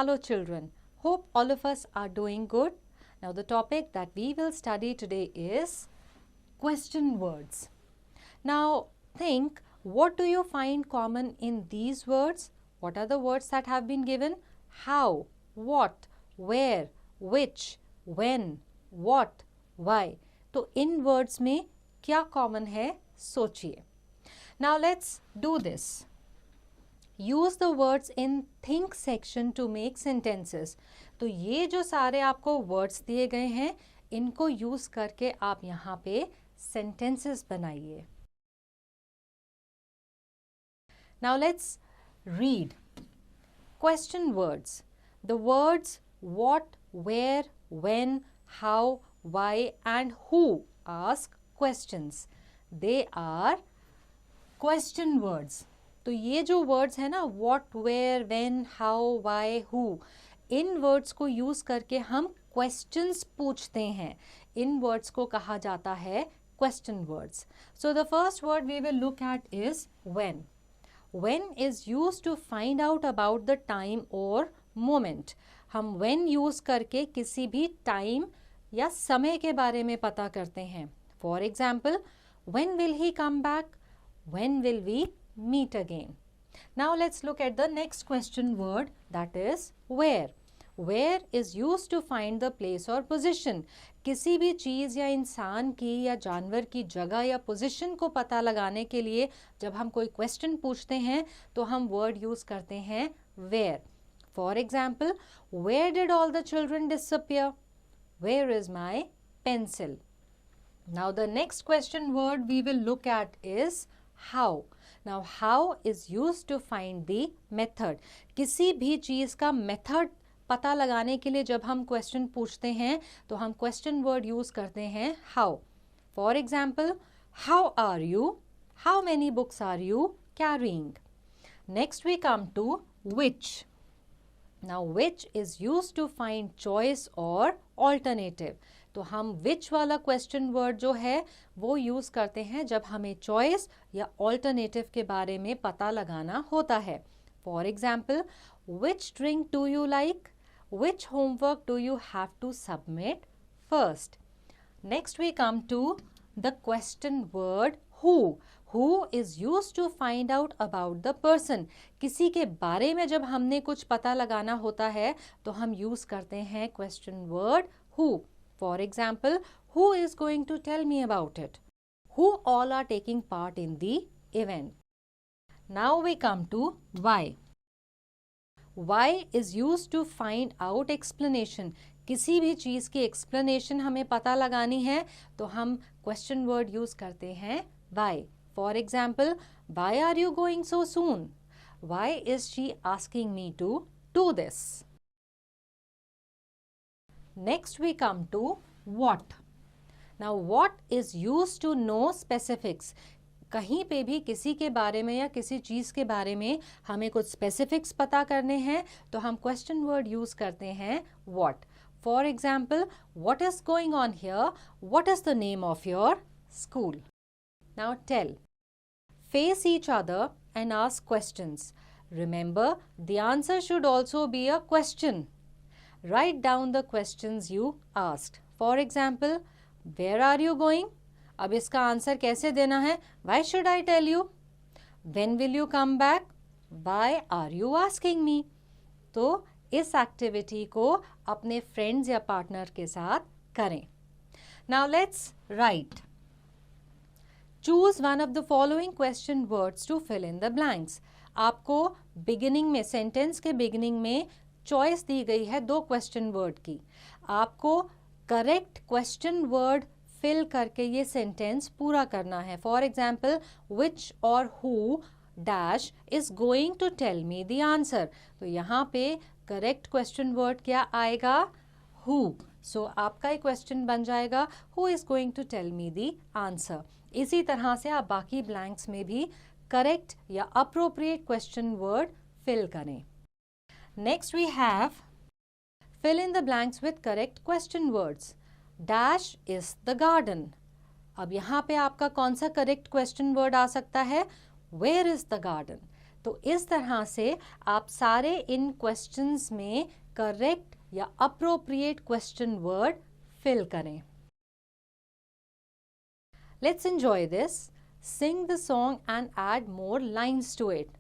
Hello children, hope all of us are doing good. Now the topic that we will study today is question words. Now think, what do you find common in these words? What are the words that have been given? How, what, where, which, when, what, why. तो इन words में क्या common है सोचिए. Now let's do this. Use the words in think section to make sentences. तो ये जो सारे आपको words दिए गए हैं, इनको use करके आप यहाँ पे sentences बनाइए. Now let's read. Question words. The words what, where, when, how, why and who ask questions. They are question words. तो ये जो वर्ड्स है ना, what, where, when, how, why, who, in words को यूज करके हम questions पूछते हैं. इन वर्ड्स को कहा जाता है question words. So the first word we will look at is when. When is used to find out about the time or moment. हम when यूज करके किसी भी टाइम या समय के बारे में पता करते हैं. For example, when will he come back? When will we meet again? Now let's look at the next question word, that is where. Where is used to find the place or position. किसी भी चीज़ या इंसान की या जानवर की जगह या पोजीशन को पता लगाने के लिए जब हम कोई क्वेश्चन पूछते हैं तो हम वर्ड यूज करते हैं where. For example, where did all the children disappear? Where is my pencil? Now the next question word we will look at is how. Now how is used to find the method. किसी भी चीज़ का method पता लगाने के लिए जब हम question पूछते हैं तो हम क्वेश्चन वर्ड यूज करते हैं how. For example, how are you? How many books are you carrying? Next we come to which. Now which is used to find choice or alternative. तो हम which वाला question word जो है वो use करते हैं जब हमें चॉइस या ऑल्टरनेटिव के बारे में पता लगाना होता है. For example, which drink do you like? Which homework do you have to submit first? Next we come to the question word who. Who is used to find out about the person. किसी के बारे में जब हमने कुछ पता लगाना होता है तो हम यूज करते हैं question word who. For example, who is going to tell me about it? Who all are taking part in the event? Now we come to why. Why is used to find out explanation. किसी भी चीज़ की explanation हमें पता लगानी है तो हम question word use करते हैं why. For example, why are you going so soon? Why is she asking me to do this? Next we come to what. Now what is used to know specifics. कहीं पे भी किसी के बारे में या किसी चीज़ के बारे में हमें कुछ स्पेसिफिक्स पता करने हैं तो हम क्वेश्चन वर्ड यूज करते हैं what. For example, what is going on here? What is the name of your school? Now tell. Face each other and ask questions. Remember, the answer should also be a question. Write down the questions you asked. For example, where are you going? अब इसका answer कैसे देना है? Why should I tell you? When will you come back? Why are you asking me? तो इस activity को अपने friends या पार्टनर के साथ करें. Now let's write. Choose one of the following question words to fill in the blanks. आपको beginning में, सेंटेंस के बिगिनिंग में चॉइस दी गई है दो क्वेश्चन वर्ड की. आपको करेक्ट क्वेश्चन वर्ड फिल करके ये सेंटेंस पूरा करना है. फॉर एग्जाम्पल, विच और who dash is going to tell me the answer. तो यहाँ पे करेक्ट क्वेश्चन वर्ड क्या आएगा? हु. सो आपका एक क्वेश्चन बन जाएगा, who is going to tell me the answer. इसी तरह से आप बाकी ब्लैंक्स में भी करेक्ट या अप्रोप्रिएट क्वेश्चन वर्ड फिल करें. Next we have fill in the blanks with correct question words. Dash is the garden. अब यहाँ पे आपका कौन सा करेक्ट क्वेश्चन वर्ड आ सकता है? Where is the garden? तो इस तरह से आप सारे इन क्वेश्चंस में करेक्ट या अप्रोप्रिएट क्वेश्चन वर्ड फिल करें. Let's enjoy this. Sing the song and add more lines to it.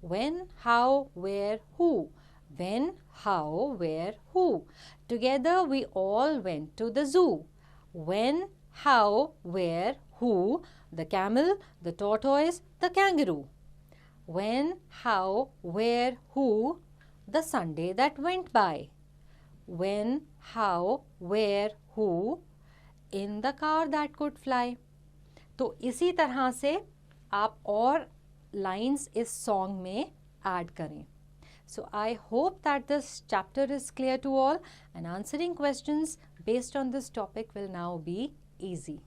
When, how, where, who. When, how, where, who. Together we all went to the zoo. When, how, where, who. The camel, the tortoise, the kangaroo. When, how, where, who. The Sunday that went by. When, how, where, who. In the car that could fly. तो इसी तरह से आप और lines इस song में add करें. So I hope that this chapter is clear to all and answering questions based on this topic will now be easy.